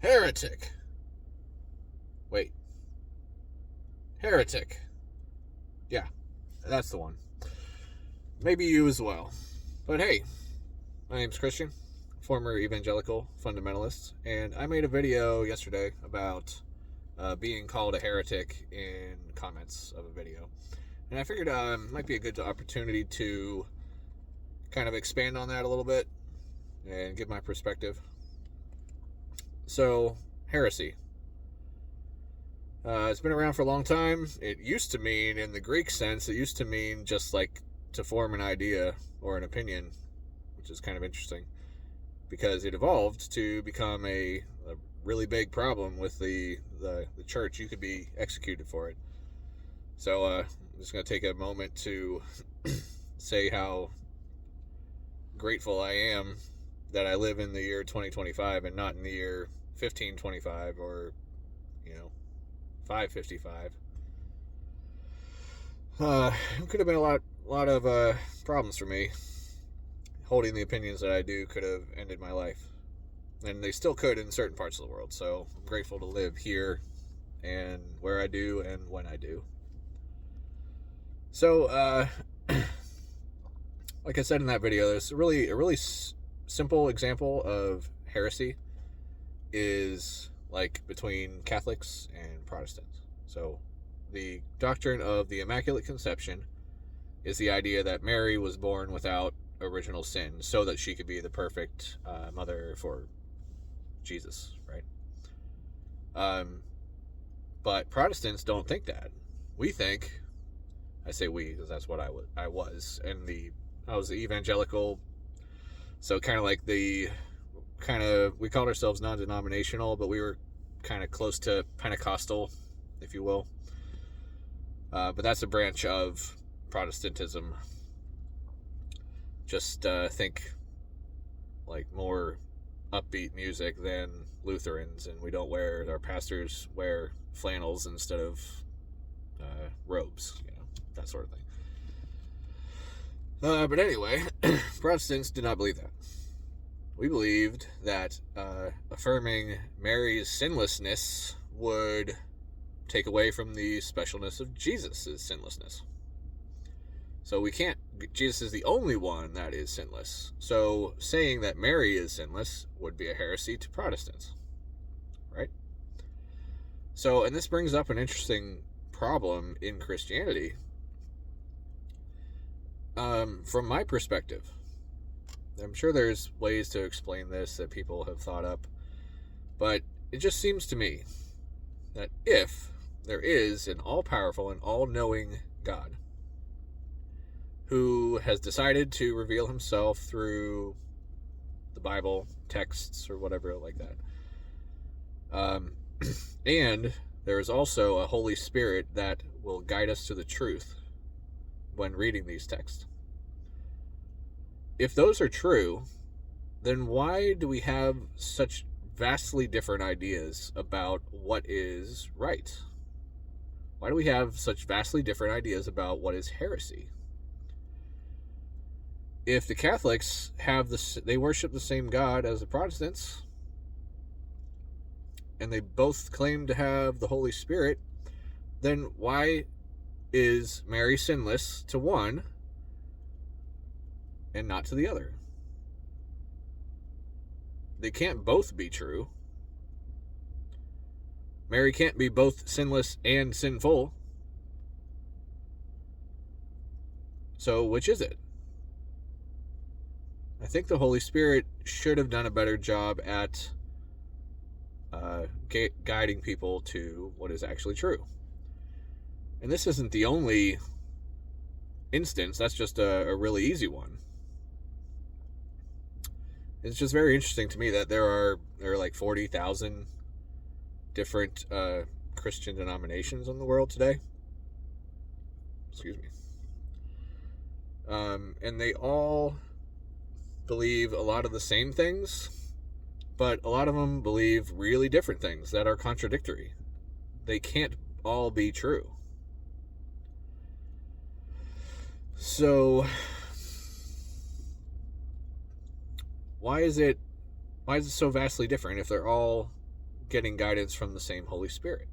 Heretic. Wait. Heretic. Yeah, that's the one. Maybe you as well. But hey, my name's Christian, former evangelical fundamentalist, and I made a video yesterday about being called a heretic in comments of a video. And I figured it might be a good opportunity to kind of expand on that a little bit and give my perspective. So, heresy. It's been around for a long time. It used to mean, in the Greek sense, it used to mean just like to form an idea or an opinion, which is kind of interesting because it evolved to become a really big problem with the church. You could be executed for it. So I'm just going to take a moment to say how grateful I am that I live in the year 2025 and not in the year 1525 or 555. It could have been a lot of problems for me. Holding the opinions that I do could have ended my life, and they still could in certain parts of the world. So I'm grateful to live here and where I do and when I do. So, like I said in that video, there's a really simple example of heresy is like between Catholics and Protestants. So the doctrine of the Immaculate Conception is the idea that Mary was born without original sin so that she could be the perfect mother for Jesus, right? But Protestants don't think that. We think, I say we because that's what I was, and I was the evangelical, so kind of like we called ourselves non-denominational, but we were kind of close to Pentecostal, if you will. But that's a branch of Protestantism. Just think like more upbeat music than Lutherans, and our pastors wear flannels instead of robes, that sort of thing. But anyway, Protestants did not believe that. We believed that affirming Mary's sinlessness would take away from the specialness of Jesus' sinlessness. So Jesus is the only one that is sinless. So saying that Mary is sinless would be a heresy to Protestants, right? So, and this brings up an interesting problem in Christianity. From my perspective, I'm sure there's ways to explain this that people have thought up, but it just seems to me that if there is an all-powerful and all-knowing God who has decided to reveal himself through the Bible, texts, or whatever like that, and there is also a Holy Spirit that will guide us to the truth when reading these texts. If those are true, then why do we have such vastly different ideas about what is right? Why do we have such vastly different ideas about what is heresy? If the Catholics they worship the same God as the Protestants, and they both claim to have the Holy Spirit, then why is Mary sinless to one and not to the other? They can't both be true. Mary can't be both sinless and sinful. So which is it? I think the Holy Spirit should have done a better job at guiding people to what is actually true. And this isn't the only instance. That's just a really easy one. It's just very interesting to me that there are like 40,000 different Christian denominations in the world today. Excuse me. And they all believe a lot of the same things, but a lot of them believe really different things that are contradictory. They can't all be true. So why is it so vastly different if they're all getting guidance from the same Holy Spirit?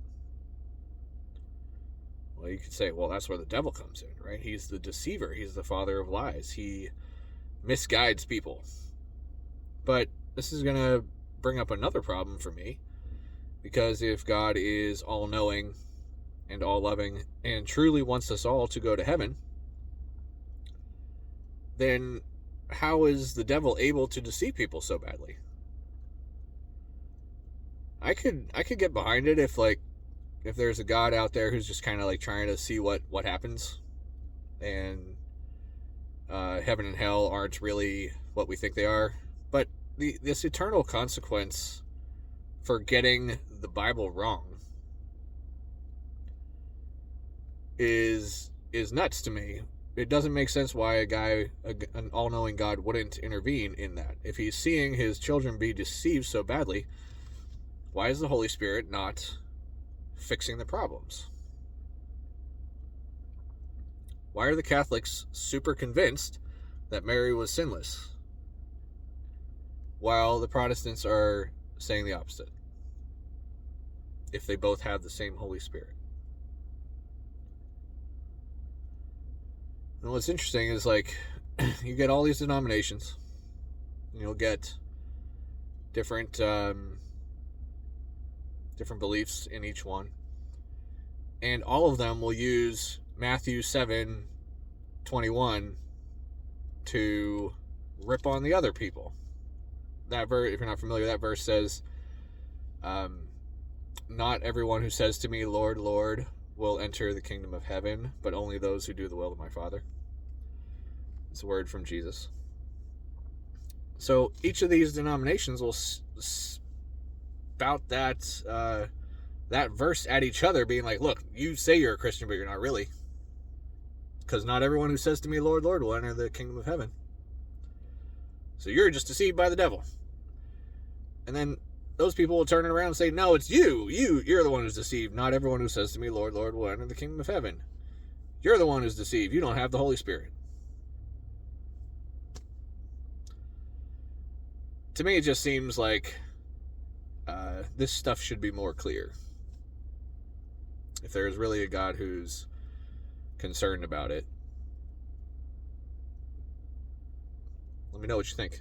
Well, you could say, well, that's where the devil comes in, right? He's the deceiver. He's the father of lies. He misguides people. But this is going to bring up another problem for me, because if God is all-knowing and all-loving and truly wants us all to go to heaven, then how is the devil able to deceive people so badly? I could get behind it if there's a God out there who's just kind of like trying to see what happens, and heaven and hell aren't really what we think they are. But this eternal consequence for getting the Bible wrong is nuts to me. It doesn't make sense why an all-knowing God wouldn't intervene in that. If he's seeing his children be deceived so badly, why is the Holy Spirit not fixing the problems? Why are the Catholics super convinced that Mary was sinless, while the Protestants are saying the opposite, if they both have the same Holy Spirit? And what's interesting is, you get all these denominations, you'll get different beliefs in each one, and all of them will use Matthew 7:21 to rip on the other people. That verse, if you're not familiar, that verse says, not everyone who says to me, Lord, Lord, will enter the kingdom of heaven, but only those who do the will of my Father. It's a word from Jesus. So each of these denominations will spout that verse at each other, being like, look, you say you're a Christian, but you're not really, because not everyone who says to me, Lord, Lord, will enter the kingdom of heaven. So you're just deceived by the devil. And then those people will turn it around and say, no, it's you're the one who's deceived. Not everyone who says to me, Lord, Lord, will enter the kingdom of heaven. You're the one who's deceived. You don't have the Holy Spirit. To me, it just seems like this stuff should be more clear. If there is really a God who's concerned about it, let me know what you think.